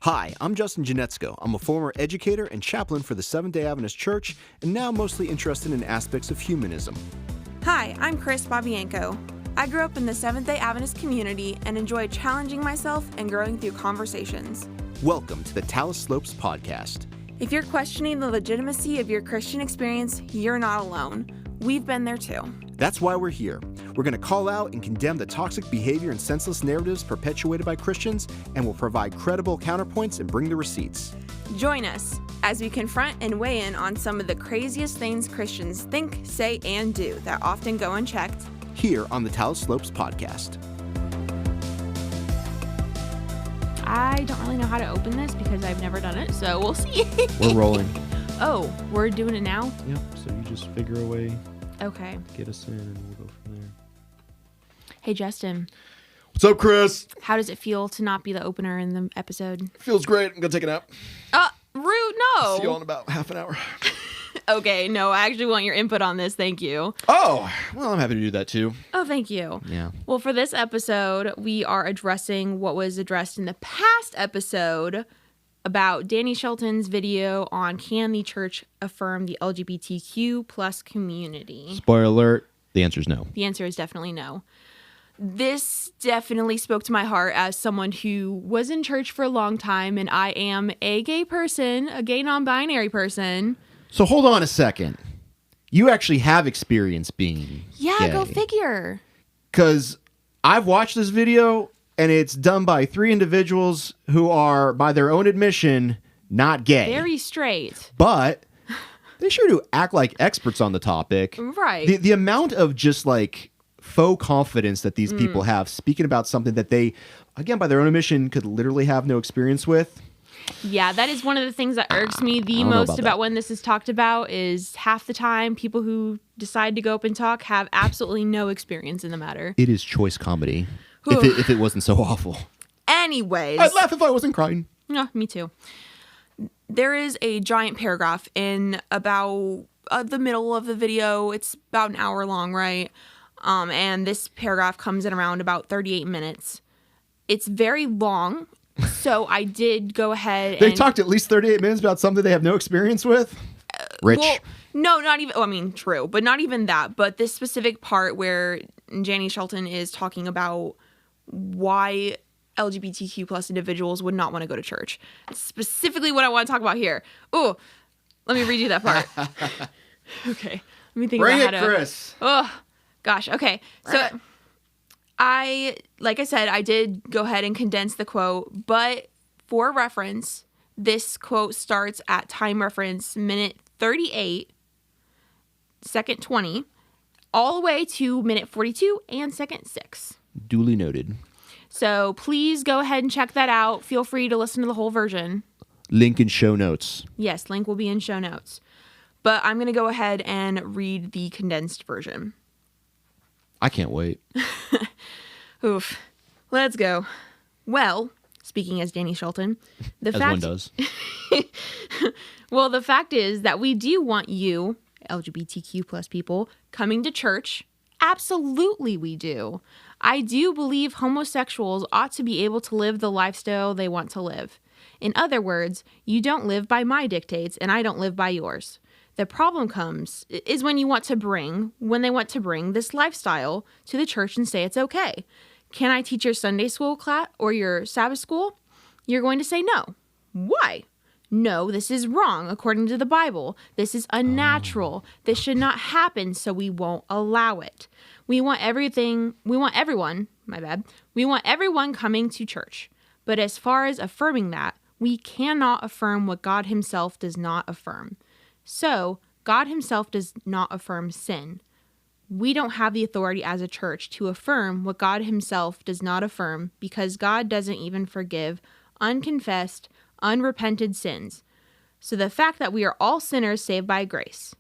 Hi, I'm Justin Janetzko. I'm a former educator and chaplain for the Seventh-day Adventist Church, and now mostly interested in aspects of humanism. Hi, I'm Kris. I grew up in the Seventh-day Adventist community and enjoy challenging myself and growing through conversations. Welcome to the Talus Slopes Podcast. If you're questioning the legitimacy of your Christian experience, you're not alone. We've been there too. That's why we're here. We're going to call out and condemn the toxic behavior and senseless narratives perpetuated by Christians, and we'll provide credible counterpoints and bring the receipts. Join us as we confront and weigh in on some of the craziest things Christians think, say, and do that often go unchecked. Here on the Talus Slopes Podcast. I don't really know how to open this because I've never done it, so we'll see. We're rolling. Oh, we're doing it now? Yep, so you just figure a way Okay. to get us in and we'll go from there. Hey, Justin, What's up, Kris? how does it feel to not be the opener in the episode? Feels great. I'm going to take a nap. Rude, no. See you all in about half an hour. Okay, no, I actually want your input on this. Thank you. Oh, well, I'm happy to do that too. Oh, thank you. Yeah. Well, for this episode, we are addressing what was addressed in the past episode about Danny Shelton's video on can the church affirm the LGBTQ plus community? Spoiler alert, the answer is no. The answer is definitely no. This definitely spoke to my heart as someone who was in church for a long time, and I am a gay person, a gay non-binary person. So hold on a second. You actually have experience being Yeah, gay. go figure. Because I've watched this video, and it's done by 3 individuals who are, by their own admission, not gay. Very straight. But they sure do act like experts on the topic. Right. The amount of just like faux confidence that these people have speaking about something that they, again, by their own admission, could literally have no experience with. Yeah, that is one of the things that irks me the don't know most about about that. when this is talked about is half the time people who decide to go up and talk have absolutely no experience in the matter. It is choice comedy. If it wasn't so awful. Anyways, I'd laugh if I wasn't crying. Yeah, me too. there is a giant paragraph in about the middle of the video. It's about an hour long, right? And this paragraph comes in around about 38 minutes. It's very long, so I did go ahead They and... talked at least 38 minutes about something they have no experience with. Rich. Well, no, not even... I mean, true, but not even that. But this specific part where Danny Shelton is talking about why LGBTQ plus individuals would not want to go to church. It's specifically what I want to talk about here. Ooh, let me read you that part. Okay, let me think Bring about it, how to... Kris. Oh, gosh. Okay. So like I said, I did go ahead and condense the quote, but for reference, this quote starts at time reference minute 38, second 20, all the way to minute 42 and second 6. Duly noted. So please go ahead and check that out. Feel free to listen to the whole version. Link in show notes. Yes, link will be in show notes. But I'm going to go ahead and read the condensed version. I can't wait. Oof. Let's go. Well, speaking as Danny Shelton, As one does. Well, the fact is that we do want you, LGBTQ plus people, coming to church. Absolutely we do. I do believe homosexuals ought to be able to live the lifestyle they want to live. In other words, you don't live by my dictates and I don't live by yours. The problem is when they want to bring this lifestyle to the church and say it's okay. Can I teach your Sunday school class or your Sabbath school? You're going to say no. Why? No, this is wrong according to the Bible. This is unnatural. This should not happen, so we won't allow it. We want everyone coming to church. But as far as affirming that, we cannot affirm what God himself does not affirm. So, God himself does not affirm sin. We don't have the authority as a church to affirm what God himself does not affirm because God doesn't even forgive unconfessed, unrepented sins. So the fact that we are all sinners saved by grace.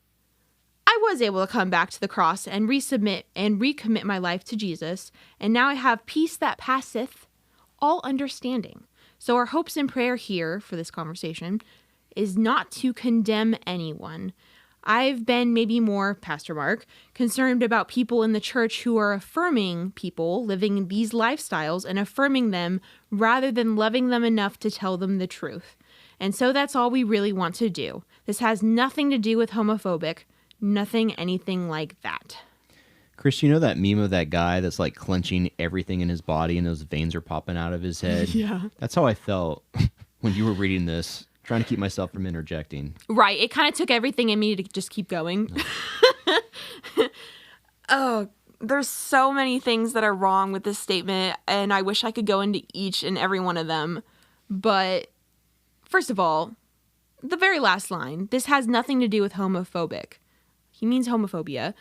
I was able to come back to the cross and resubmit and recommit my life to Jesus, and now I have peace that passeth all understanding. So our hopes and prayer here for this conversation is not to condemn anyone. I've been maybe more, Pastor Mark, concerned about people in the church who are affirming people living these lifestyles and affirming them rather than loving them enough to tell them the truth. And so that's all we really want to do. This has nothing to do with homophobic, nothing, anything like that. Kris, you know that meme of that guy that's like clenching everything in his body and those veins are popping out of his head? Yeah. That's how I felt when you were reading this, trying to keep myself from interjecting. Right. It kind of took everything in me to just keep going. Oh, there's so many things that are wrong with this statement, and I wish I could go into each and every one of them. But first of all, the very last line, this has nothing to do with homophobic. He means homophobia.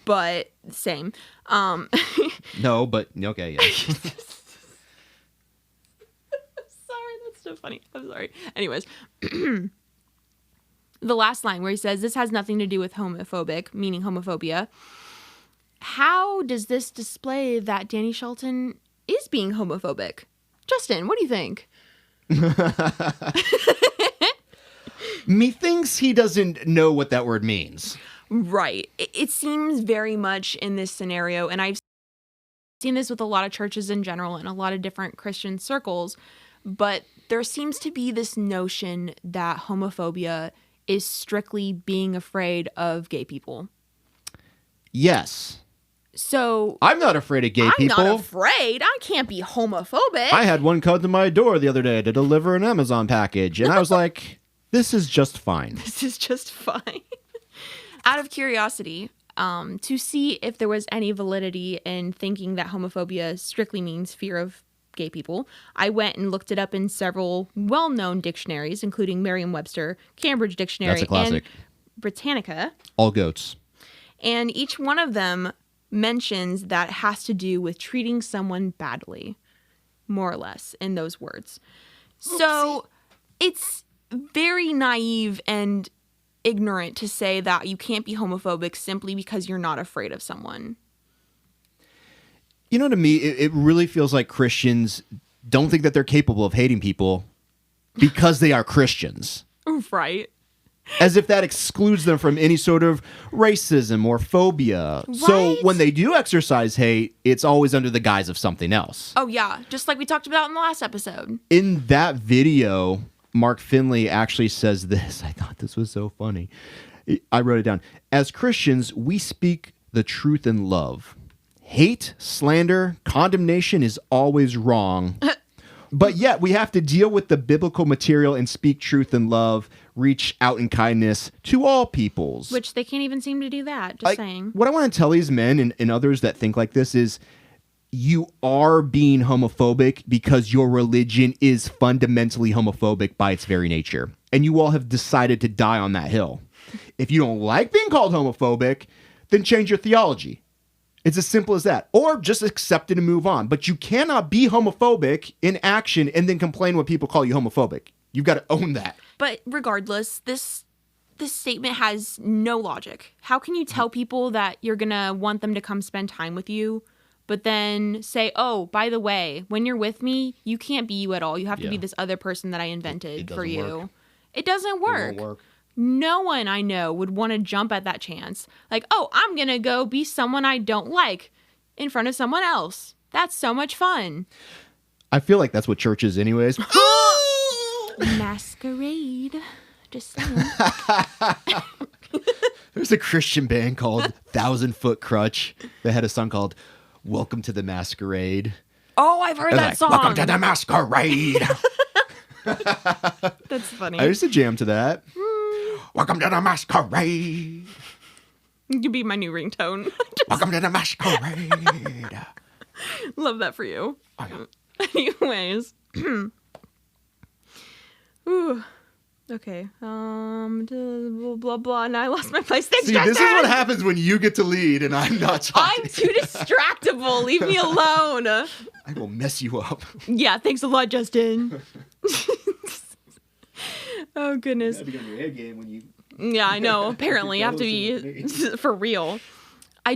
But same. No, but okay, yeah. Sorry, that's so funny. I'm sorry. Anyways, the last line where he says, this has nothing to do with homophobic, meaning homophobia. How does this display that Danny Shelton is being homophobic? Justin, what do you think? Methinks he doesn't know what that word means. Right. It seems very much in this scenario, and I've seen this with a lot of churches in general and a lot of different Christian circles, but there seems to be this notion that homophobia is strictly being afraid of gay people. Yes. So I'm not afraid of gay people. I'm not afraid. I can't be homophobic. I had one come to my door the other day to deliver an Amazon package, and I was like, this is just fine. This is just fine. Out of curiosity, to see if there was any validity in thinking that homophobia strictly means fear of gay people, I went and looked it up in several well-known dictionaries, including Merriam-Webster, Cambridge Dictionary, That's a classic. and Britannica. All goats. And each one of them mentions that it has to do with treating someone badly, more or less, in those words. So it's very naive and ignorant to say that you can't be homophobic simply because you're not afraid of someone. You know, to me, it really feels like Christians don't think that they're capable of hating people because they are Christians. Right. As if that excludes them from any sort of racism or phobia. Right? So when they do exercise hate, it's always under the guise of something else. Oh, yeah. Just like we talked about in the last episode. In that video, Mark Finley actually says this. I thought this was so funny. I wrote it down. As Christians, we speak the truth in love. Hate, slander, condemnation is always wrong. But yet we have to deal with the biblical material and speak truth in love, reach out in kindness to all peoples. Which they can't even seem to do that, just saying. What I want to tell these men and others that think like this is, you are being homophobic because your religion is fundamentally homophobic by its very nature. And you all have decided to die on that hill. If you don't like being called homophobic, then change your theology. It's as simple as that. Or just accept it and move on. But you cannot be homophobic in action and then complain when people call you homophobic. You've got to own that. But regardless, this statement has no logic. How can you tell people that you're going to want them to come spend time with you, but then say, oh, by the way, when you're with me, you can't be you at all. You have to be this other person that I invented for you. Work. It doesn't work. It won't work. No one I know would want to jump at that chance. Like, oh, I'm going to go be someone I don't like in front of someone else. That's so much fun. I feel like that's what church is anyways. Masquerade. Just saying. There's a Christian band called 1,000 Foot Crutch that had a song called Welcome to the Masquerade. Oh, I've heard that song. Welcome to the Masquerade. That's funny. I used to jam to that. Welcome to the Masquerade. You could be my new ringtone. Welcome to the Masquerade. Love that for you. Oh, yeah. Anyways. Ooh. Okay. Blah, blah, blah. Now I lost my place. Thanks, See, Justin. this is what happens when you get to lead and I'm not talking. I'm too distractible. Leave me alone. I will mess you up. Yeah, thanks a lot, Justin. Oh, goodness. You have to get on your head game when you... Yeah, I know. Apparently, you have to be for real. I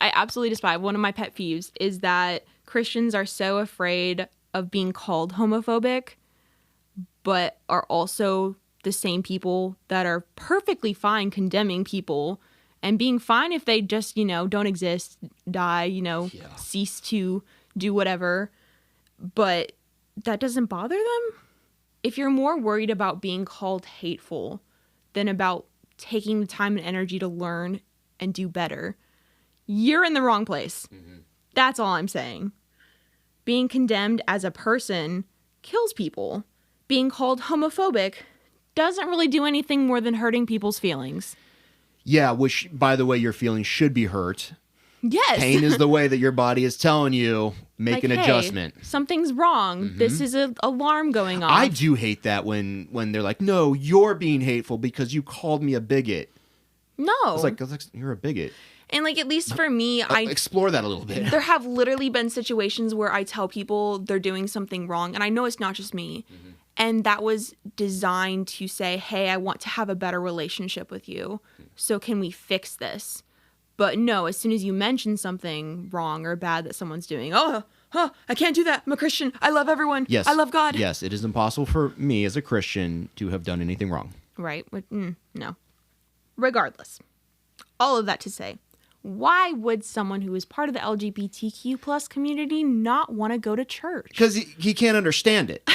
absolutely despise, one of my pet peeves is that Christians are so afraid of being called homophobic, but are also the same people that are perfectly fine condemning people and being fine if they just, don't exist, die, cease to do whatever. But that doesn't bother them? If you're more worried about being called hateful than about taking the time and energy to learn and do better, you're in the wrong place. Mm-hmm. That's all I'm saying. Being condemned as a person kills people. Being called homophobic doesn't really do anything more than hurting people's feelings. Yeah, which, by the way, your feelings should be hurt. Yes. Pain is the way that your body is telling you, make an adjustment. Something's wrong. Mm-hmm. This is an alarm going off. I do hate that when they're like, no, you're being hateful because you called me a bigot. No. It's like, you're a bigot. And at least for me, I explore that a little bit. There have literally been situations where I tell people they're doing something wrong, and I know it's not just me. Mm-hmm. And that was designed to say, hey, I want to have a better relationship with you. So can we fix this? But no, as soon as you mention something wrong or bad that someone's doing, I can't do that. I'm a Christian. I love everyone. Yes. I love God. Yes, it is impossible for me as a Christian to have done anything wrong. Right. No. Regardless, all of that to say, why would someone who is part of the LGBTQ plus community not want to go to church? Because he can't understand it.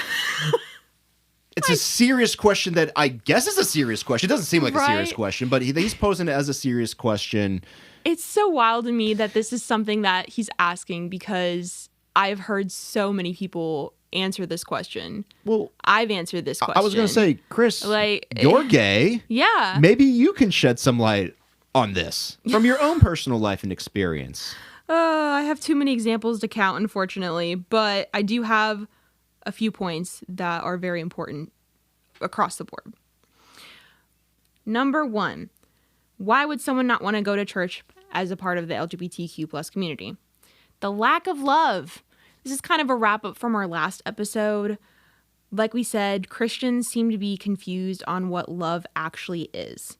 It's a serious question that I guess is a serious question. It doesn't seem like a serious question, but he's posing it as a serious question. It's so wild to me that this is something that he's asking because I've heard so many people answer this question. Well, I've answered this question. I was going to say, Kris, you're gay. Yeah. Maybe you can shed some light on this from your own personal life and experience. I have too many examples to count, unfortunately, but I do have a few points that are very important across the board. Number 1, why would someone not want to go to church as a part of the LGBTQ plus community? The lack of love. This is kind of a wrap up from our last episode. Like we said, Christians seem to be confused on what love actually is.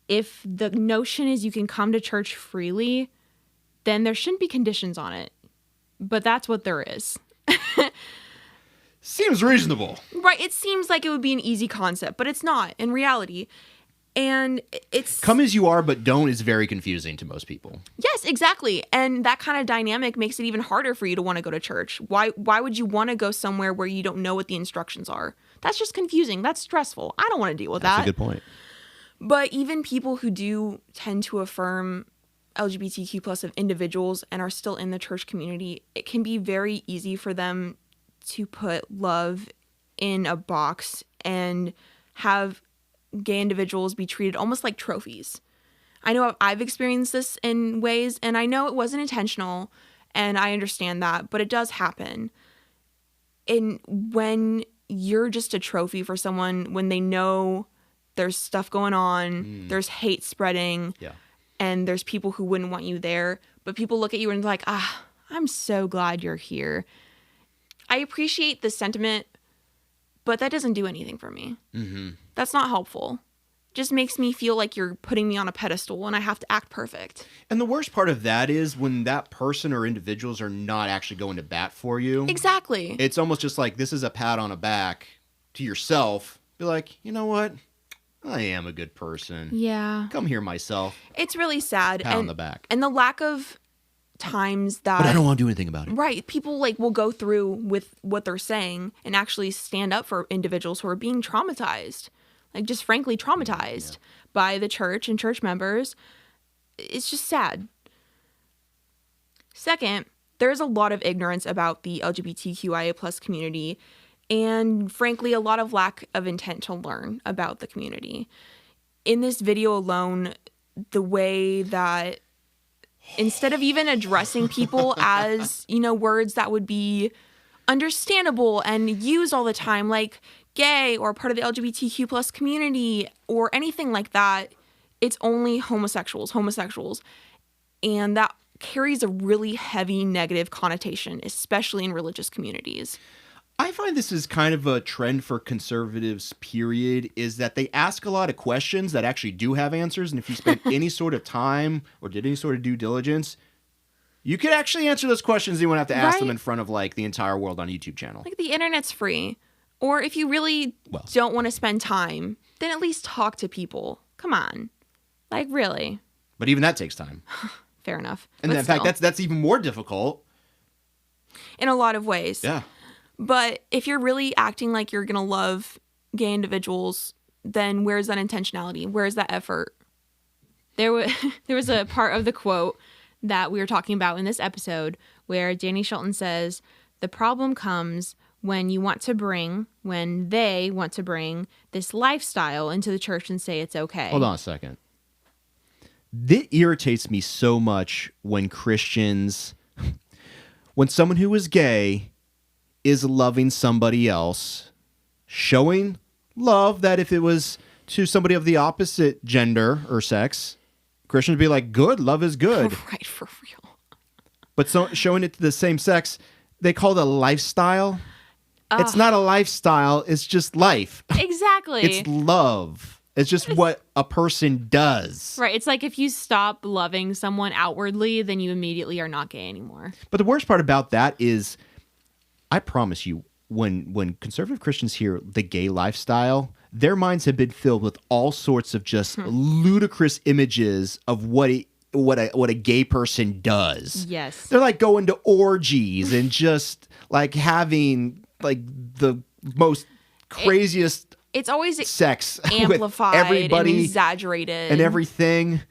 If the notion is you can come to church freely, then there shouldn't be conditions on it. But that's what there is. Seems reasonable. Right. It seems like it would be an easy concept, but it's not in reality. And it's... Come as you are, but don't is very confusing to most people. Yes, exactly. And that kind of dynamic makes it even harder for you to want to go to church. Why would you want to go somewhere where you don't know what the instructions are? That's just confusing. That's stressful. I don't want to deal with that. That's a good point. But even people who do tend to affirm LGBTQ plus of individuals and are still in the church community, it can be very easy for them to put love in a box and have gay individuals be treated almost like trophies. I know I've experienced this in ways, and I know it wasn't intentional, and I understand that, but it does happen. And when you're just a trophy for someone, when they know there's stuff going on, there's hate spreading, and there's people who wouldn't want you there, but people look at you and like, I'm so glad you're here. I appreciate the sentiment, but that doesn't do anything for me. Mm-hmm. That's not helpful. Just makes me feel like you're putting me on a pedestal and I have to act perfect. And the worst part of that is when that person or individuals are not actually going to bat for you. Exactly. It's almost just like this is a pat on the back to yourself. Be like, you know what? I am a good person. Yeah. Come here myself. It's really sad. Pat on the back. And the lack of times that... But I don't want to do anything about it. Right. People will go through with what they're saying and actually stand up for individuals who are being traumatized. Just frankly traumatized by the church and church members. It's just sad. Second, there's a lot of ignorance about the LGBTQIA plus community and frankly a lot of lack of intent to learn about the community. In this video alone, the way that instead of even addressing people as, words that would be understandable and used all the time, like gay or part of the LGBTQ plus community or anything like that, it's only homosexuals. And that carries a really heavy negative connotation, especially in religious communities. I find this is kind of a trend for conservatives, period, is that they ask a lot of questions that actually do have answers. And if you spend any sort of time or did any sort of due diligence, you could actually answer those questions. You won't have to ask them in front of the entire world on a YouTube channel. The internet's free. Or if you really don't want to spend time, then at least talk to people. Come on. Like, really. But even that takes time. Fair enough. And in fact, that's even more difficult. In a lot of ways. Yeah. But if you're really acting like you're going to love gay individuals, then where's that intentionality? Where's that effort? There was a part of the quote that we were talking about in this episode where Danny Shelton says, the problem comes when they want to bring this lifestyle into the church and say it's okay. Hold on a second. This irritates me so much when someone who is gay is loving somebody else, showing love that if it was to somebody of the opposite gender or sex, Christians would be like, good, love is good. Right, for real. But showing it to the same sex, they call it a lifestyle. It's not a lifestyle. It's just life. Exactly. It's love. It's just what a person does. Right. It's like if you stop loving someone outwardly, then you immediately are not gay anymore. But the worst part about that is, I promise you, when conservative Christians hear the gay lifestyle, their minds have been filled with all sorts of just ludicrous images of what a gay person does. Yes. They're like going to orgies and just like having like the most craziest it's always sex amplified with everybody and exaggerated and everything.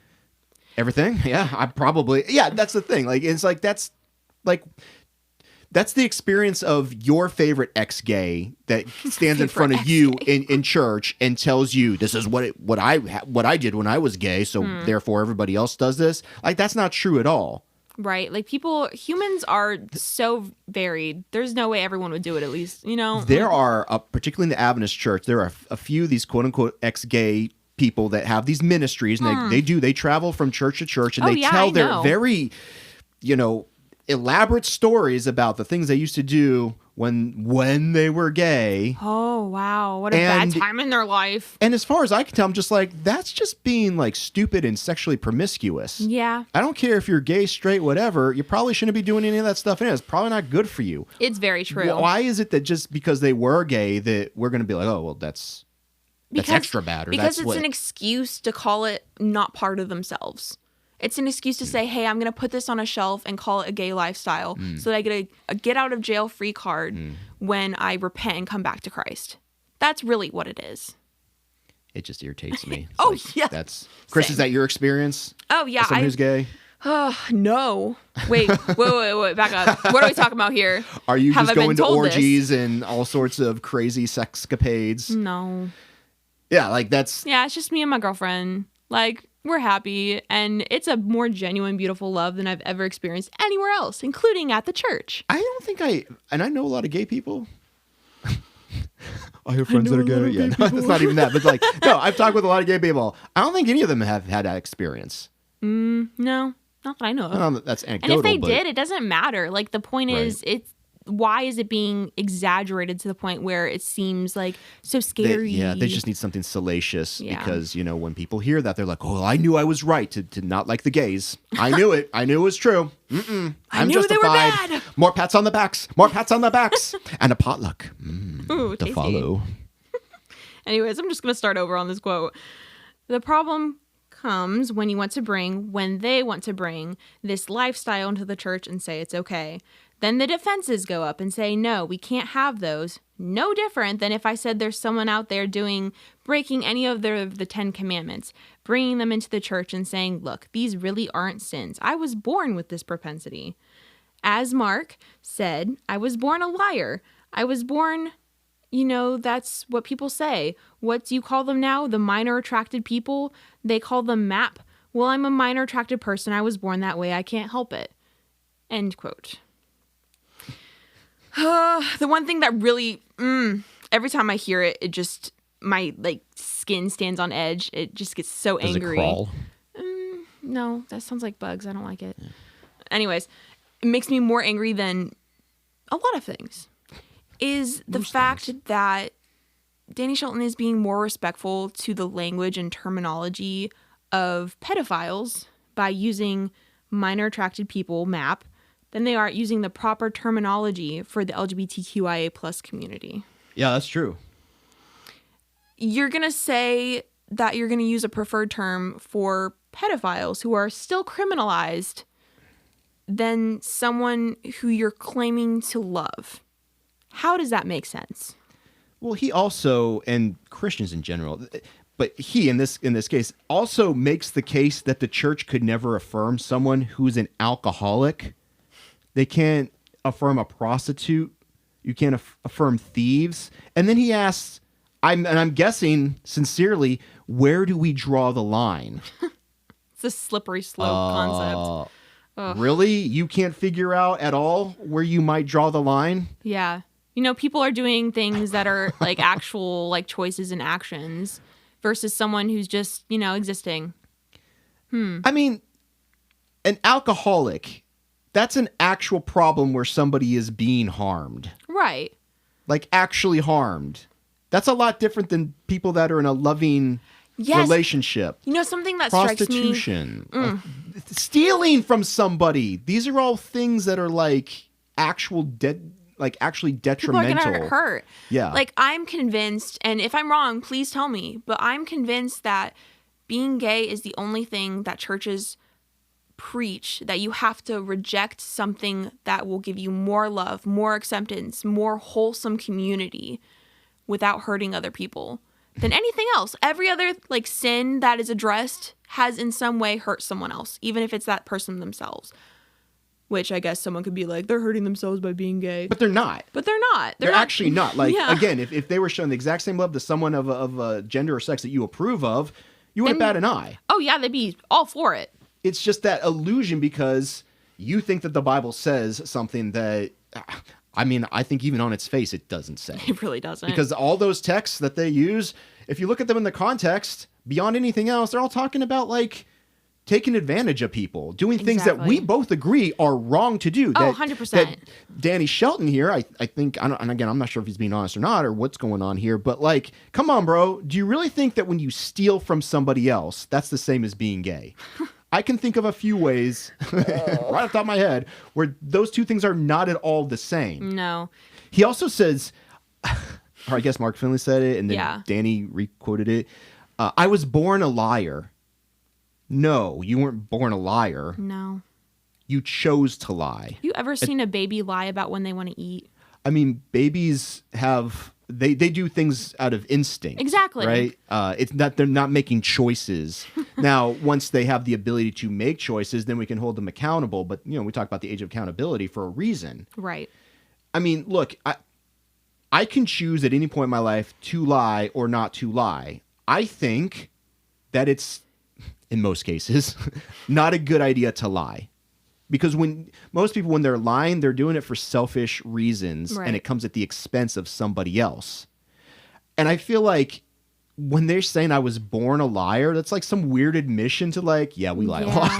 Yeah, that's the thing. Like it's like that's the experience of your favorite ex-gay that stands in front of you in church and tells you this is what I did when I was gay, so therefore everybody else does this. Like that's not true at all. Right. Like humans are so varied. There's no way everyone would do it, at least, you know? There are, particularly in the Adventist church, there are a few of these quote unquote ex-gay people that have these ministries and they travel from church to church and they tell their very, elaborate stories about the things they used to do when they were gay. Oh, wow. What a bad time in their life. And as far as I can tell, I'm just like, that's just being like stupid and sexually promiscuous. Yeah. I don't care if you're gay, straight, whatever. You probably shouldn't be doing any of that stuff. It's probably not good for you. It's very true. Why is it that just because they were gay that we're going to be like, oh, well, that's extra bad? Or because it's an excuse to call it not part of themselves. It's an excuse to say, hey, I'm going to put this on a shelf and call it a gay lifestyle so that I get a get out of jail free card when I repent and come back to Christ. That's really what it is. It just irritates me. Yeah. Chris, Same. is that your experience? Oh, yeah. Someone who's gay? No. Wait, back up. What are we talking about here? Are you just going to orgies and all sorts of crazy sexcapades? No. Yeah, like that's... Yeah, it's just me and my girlfriend. Like, we're happy, and it's a more genuine, beautiful love than I've ever experienced anywhere else, including at the church. I don't think and I know a lot of gay people. I have friends that are gay. Yeah, no, it's not even that. But like, no, I've talked with a lot of gay people. I don't think any of them have had that experience. No, not that I know of. That's anecdotal. And if they did, it doesn't matter. Like, the point is, why is it being exaggerated to the point where it seems like so scary? They just need something salacious because, when people hear that, they're like, oh, I knew I was right to not like the gays. I knew it. I knew it was true. I knew justified. They were bad. More pats on the backs. More pats on the backs. And a potluck Ooh, to tasty. follow. Anyways, I'm just going to start over on this quote. The problem comes when they want to bring this lifestyle into the church and say it's okay. Then the defenses go up and say, no, we can't have those. No different than if I said there's someone out there breaking any of the 10 commandments, bringing them into the church and saying, look, these really aren't sins. I was born with this propensity. As Mark said, I was born a liar. I was born, that's what people say. What do you call them now? The minor attracted people? They call them MAP. Well, I'm a minor attracted person. I was born that way. I can't help it. End quote. The one thing that really, every time I hear it, it just, my skin stands on edge. It just gets so angry. Does it crawl? No, that sounds like bugs. I don't like it. Yeah. Anyways, it makes me more angry than a lot of things. Is the fact that Danny Shelton is being more respectful to the language and terminology of pedophiles by using minor attracted people, MAP, than they are using the proper terminology for the LGBTQIA plus community. Yeah, that's true. You're going to say that you're going to use a preferred term for pedophiles who are still criminalized than someone who you're claiming to love. How does that make sense? Well, he also, and Christians in general, but he in this case also makes the case that the church could never affirm someone who's an alcoholic. They can't affirm a prostitute. You can't affirm thieves. And then he asks, I'm guessing sincerely, where do we draw the line? It's a slippery slope concept. Really? You can't figure out at all where you might draw the line? Yeah. You know, people are doing things that are like actual like choices and actions versus someone who's just, you know, existing. I mean, an alcoholic, that's an actual problem where somebody is being harmed. Right. Like actually harmed. That's a lot different than people that are in a loving relationship. You know, something that strikes me. Prostitution. Stealing from somebody. These are all things that are like actually detrimental. People are going to hurt. Yeah. Like, I'm convinced, and if I'm wrong, please tell me, but I'm convinced that being gay is the only thing that churches preach, that you have to reject something that will give you more love, more acceptance, more wholesome community without hurting other people than anything else. Every other like sin that is addressed has in some way hurt someone else, even if it's that person themselves. Which I guess someone could be like, they're hurting themselves by being gay. But they're not. But they're not. They're not, actually not. Like, yeah. again, if they were showing the exact same love to someone of a gender or sex that you approve of, you wouldn't bat an eye. Oh, yeah, they'd be all for it. It's just that illusion because you think that the Bible says something that, I mean, I think even on its face, it doesn't say. It really doesn't. Because all those texts that they use, if you look at them in the context, beyond anything else, they're all talking about, like, taking advantage of people, doing things that we both agree are wrong to do. Oh, 100%. That Danny Shelton here, I think, and again, I'm not sure if he's being honest or not or what's going on here, but like, come on, bro. Do you really think that when you steal from somebody else, that's the same as being gay? I can think of a few ways right off the top of my head where those two things are not at all the same. No. He also says, or I guess Mark Finley said it, and then Danny re-quoted it. I was born a liar. No, you weren't born a liar. No. You chose to lie. Have you ever seen a baby lie about when they want to eat? I mean, babies have, they do things out of instinct. Exactly. Right? It's not, they're not making choices. Now, once they have the ability to make choices, then we can hold them accountable. But, you know, we talk about the age of accountability for a reason. Right. I mean, look, I can choose at any point in my life to lie or not to lie. I think that it's, in most cases, not a good idea to lie. Because when most people, when they're lying, they're doing it for selfish reasons, and it comes at the expense of somebody else. And I feel like when they're saying I was born a liar, that's like some weird admission to like, yeah, we lie a lot.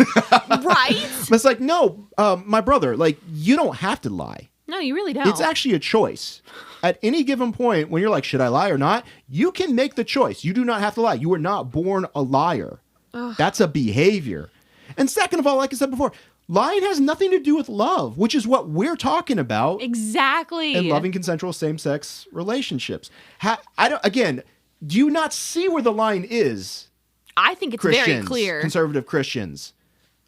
Right? But it's like, no, my brother, like, you don't have to lie. No, you really don't. It's actually a choice. At any given point, when you're like, should I lie or not? You can make the choice. You do not have to lie. You were not born a liar. Ugh. That's a behavior. And second of all, like I said before, lying has nothing to do with love, which is what we're talking about. Exactly. In loving consensual same-sex relationships. Do you not see where the line is? I think it's very clear. Conservative Christians.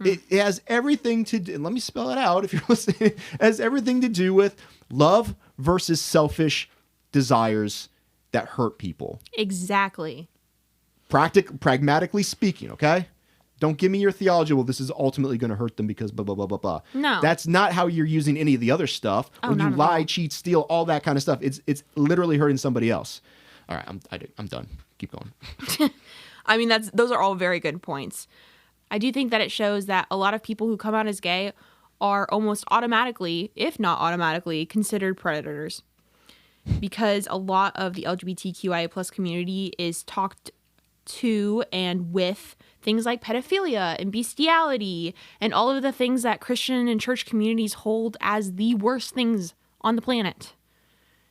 It has everything to do, and let me spell it out if you're listening. It has everything to do with love versus selfish desires that hurt people. Exactly. Pragmatically speaking, okay? Don't give me your theology, well, this is ultimately going to hurt them because blah, blah, blah, blah, blah. No. That's not how you're using any of the other stuff. When you lie, cheat, steal, all that kind of stuff, it's literally hurting somebody else. All right, I'm done. Keep going. I mean, those are all very good points. I do think that it shows that a lot of people who come out as gay are almost automatically, if not automatically, considered predators. Because a lot of the LGBTQIA plus community is talked to and with things like pedophilia and bestiality and all of the things that Christian and church communities hold as the worst things on the planet.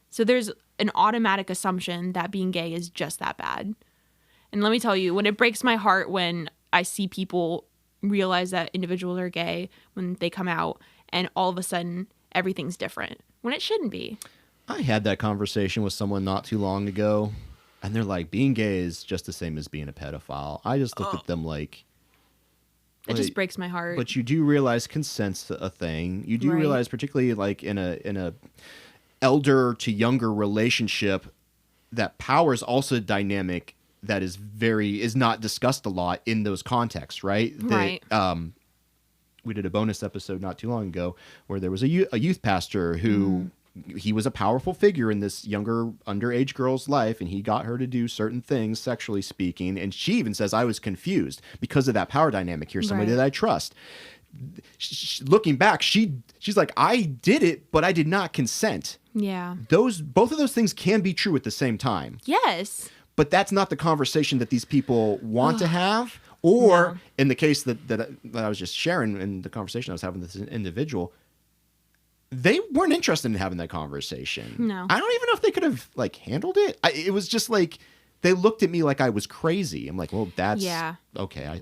So there's an automatic assumption that being gay is just that bad. And let me tell you, when it breaks my heart when I see people realize that individuals are gay when they come out and all of a sudden everything's different when it shouldn't be. I had that conversation with someone not too long ago, and they're like, being gay is just the same as being a pedophile. I just looked at them like... It just breaks my heart. But you do realize consent's a thing. You do realize, particularly like in a elder to younger relationship, that power is also a dynamic that is not discussed a lot in those contexts, right? Right. We did a bonus episode not too long ago where there was a youth pastor who he was a powerful figure in this younger underage girl's life, and he got her to do certain things, sexually speaking. And she even says, I was confused because of that power dynamic. Here's somebody that I trust. Looking back, she's like, I did it, but I did not consent. Yeah. Both of those things can be true at the same time. Yes. But that's not the conversation that these people want to have. Or in the case that I was just sharing in the conversation I was having with this individual, they weren't interested in having that conversation. No. I don't even know if they could have like handled it. It was just like, they looked at me like I was crazy. I'm like, well, that's okay.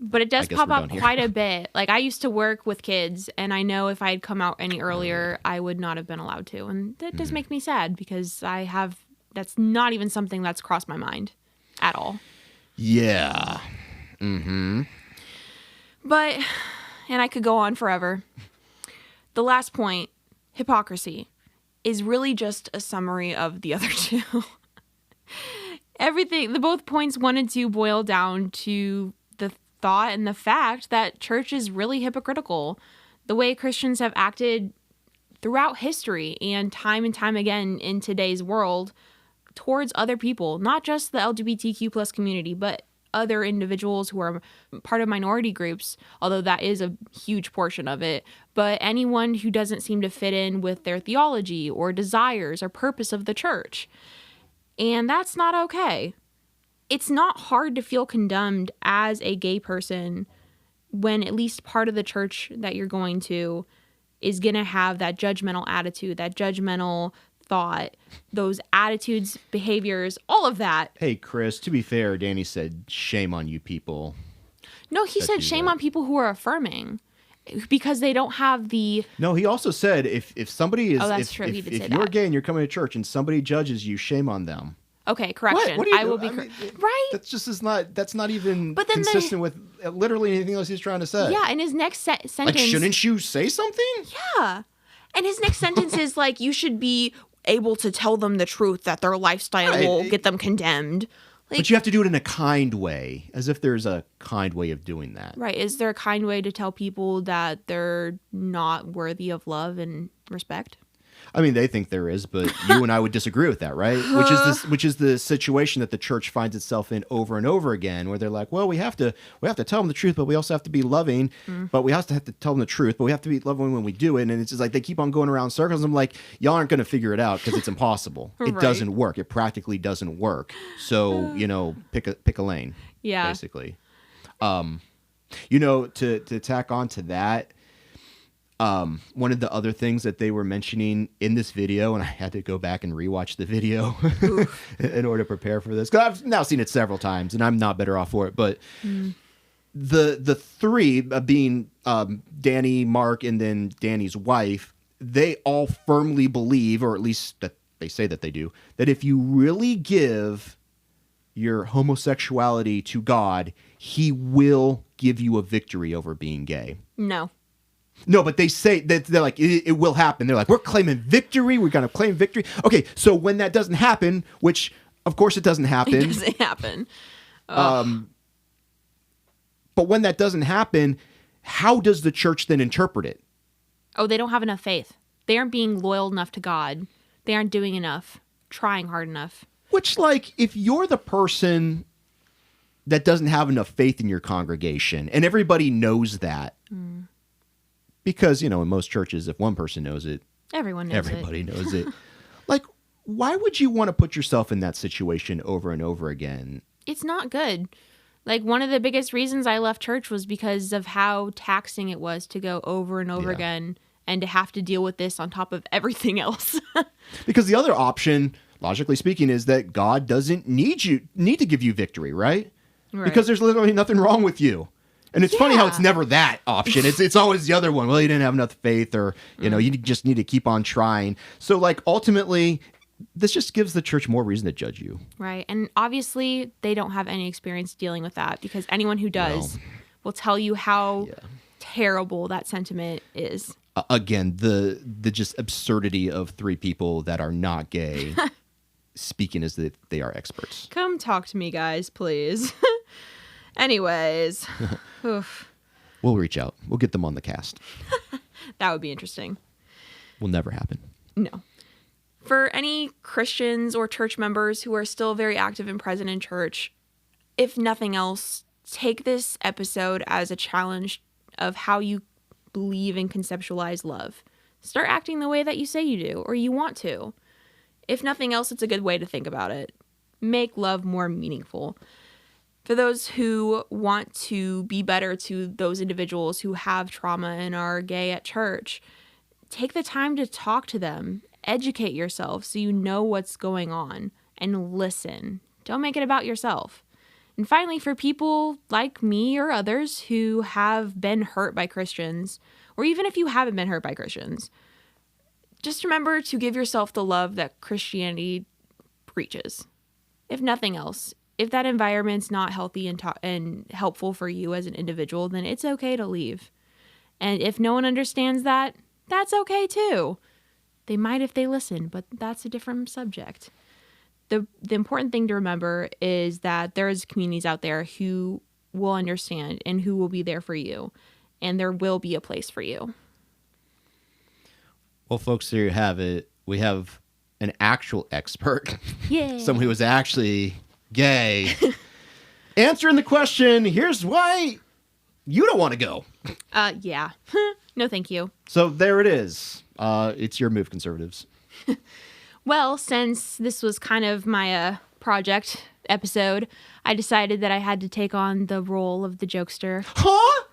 But it does I guess pop we're up done quite a bit. Like, I used to work with kids, and I know if I had come out any earlier, I would not have been allowed to. And that does make me sad because that's not even something that's crossed my mind at all. Yeah. Mm-hmm. But, and I could go on forever. The last point, hypocrisy, is really just a summary of the other two. Both points 1 and 2 boil down to the thought and the fact that church is really hypocritical. The way Christians have acted throughout history and time again in today's world towards other people, not just the LGBTQ plus community, but other individuals who are part of minority groups, although that is a huge portion of it, but anyone who doesn't seem to fit in with their theology or desires or purpose of the church. And that's not okay. It's not hard to feel condemned as a gay person when at least part of the church that you're going to is going to have that judgmental attitude, that judgmental thought, those attitudes, behaviors, all of that. Hey, Kris, to be fair, Danny said, shame on you people. No, he said shame on people who are affirming because they don't have the... No, he also said if somebody is... Oh, that's true. He did say if you're that. gay and you're coming to church and somebody judges you, shame on them. Okay, correction. What are you I will doing? be... right? That's not even But then consistent with literally anything else he's trying to say. Yeah, and his next sentence... Like, shouldn't you say something? Yeah. And his next sentence is like, you should be able to tell them the truth that their lifestyle will get them condemned. Like, but you have to do it in a kind way, as if there's a kind way of doing that. Right. Is there a kind way to tell people that they're not worthy of love and respect? I mean, they think there is, but you and I would disagree with that, right? Which is the situation that the church finds itself in over and over again, where they're like, well, we have to tell them the truth, but we also have to be loving, but we also have to tell them the truth, but we have to be loving when we do it. And it's just like they keep on going around in circles. I'm like, y'all aren't going to figure it out because it's impossible. It doesn't work. It practically doesn't work. So, pick a lane. Yeah. Basically. To tack on to that, one of the other things that they were mentioning in this video, and I had to go back and rewatch the video in order to prepare for this, because I've now seen it several times, and I'm not better off for it. But the three, being Danny, Mark, and then Danny's wife, they all firmly believe, or at least that they say that they do, that if you really give your homosexuality to God, He will give you a victory over being gay. No, but they say that they're like, it will happen. They're like, we're claiming victory. We're going to claim victory. Okay, so when that doesn't happen, which of course it doesn't happen. It doesn't happen. But when that doesn't happen, how does the church then interpret it? Oh, they don't have enough faith. They aren't being loyal enough to God. They aren't doing enough, trying hard enough. Which, like, if you're the person that doesn't have enough faith in your congregation, and everybody knows that, because, in most churches, if one person knows it, everybody knows it. Like, why would you want to put yourself in that situation over and over again? It's not good. Like, one of the biggest reasons I left church was because of how taxing it was to go over and over again and to have to deal with this on top of everything else. Because the other option, logically speaking, is that God doesn't need to give you victory, right? Because there's literally nothing wrong with you. And it's funny how it's never that option. It's always the other one. Well, you didn't have enough faith, or, you just need to keep on trying. So, like, ultimately, this just gives the church more reason to judge you. Right. And obviously, they don't have any experience dealing with that, because anyone who does will tell you how terrible that sentiment is. Again, the just absurdity of three people that are not gay speaking as if they are experts. Come talk to me, guys, please. Anyways. Oof. We'll reach out. We'll get them on the cast. That would be interesting. Will never happen. No. For any Christians or church members who are still very active and present in church, if nothing else, take this episode as a challenge of how you believe and conceptualize love. Start acting the way that you say you do, or you want to. If nothing else, it's a good way to think about it. Make love more meaningful. For those who want to be better to those individuals who have trauma and are gay at church, take the time to talk to them. Educate yourself so you know what's going on, and listen. Don't make it about yourself. And finally, for people like me or others who have been hurt by Christians, or even if you haven't been hurt by Christians, just remember to give yourself the love that Christianity preaches. If nothing else, if that environment's not healthy and helpful for you as an individual, then it's okay to leave. And if no one understands that, that's okay too. They might if they listen, but that's a different subject. The important thing to remember is that there's communities out there who will understand and who will be there for you. And there will be a place for you. Well, folks, there you have it. We have an actual expert. Yeah. Someone who was actually gay. Answering the question, here's why you don't want to go. Yeah. No, thank you. So there it is. It's your move, conservatives. Well, since this was kind of my project episode, I decided that I had to take on the role of the jokester. Huh?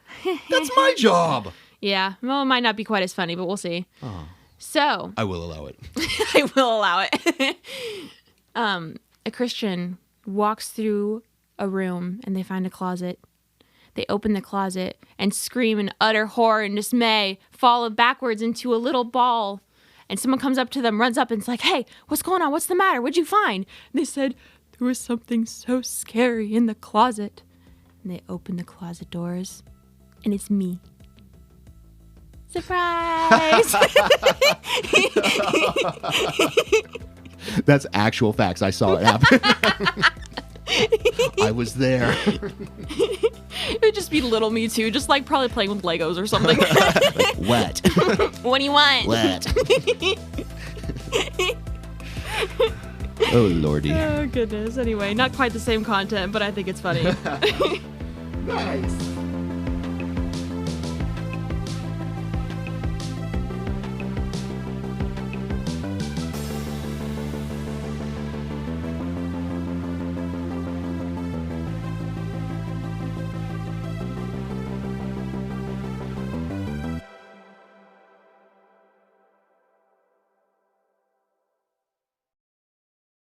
That's my job. Yeah. Well, it might not be quite as funny, but we'll see. Oh. So. I will allow it. I will allow it. A Christian walks through a room and they find a closet. They open the closet and scream in utter horror and dismay, fall backwards into a little ball. And someone comes up to them, runs up, and is like, "Hey, what's going on? What's the matter? What'd you find?" And they said, "There was something so scary in the closet." And they open the closet doors, and it's me. Surprise! That's actual facts. I saw it happen. I was there. It would just be little me too, just like probably playing with Legos or something. Wet. What do you want? Wet. Oh, Lordy. Oh, goodness. Anyway, not quite the same content, but I think it's funny. Nice.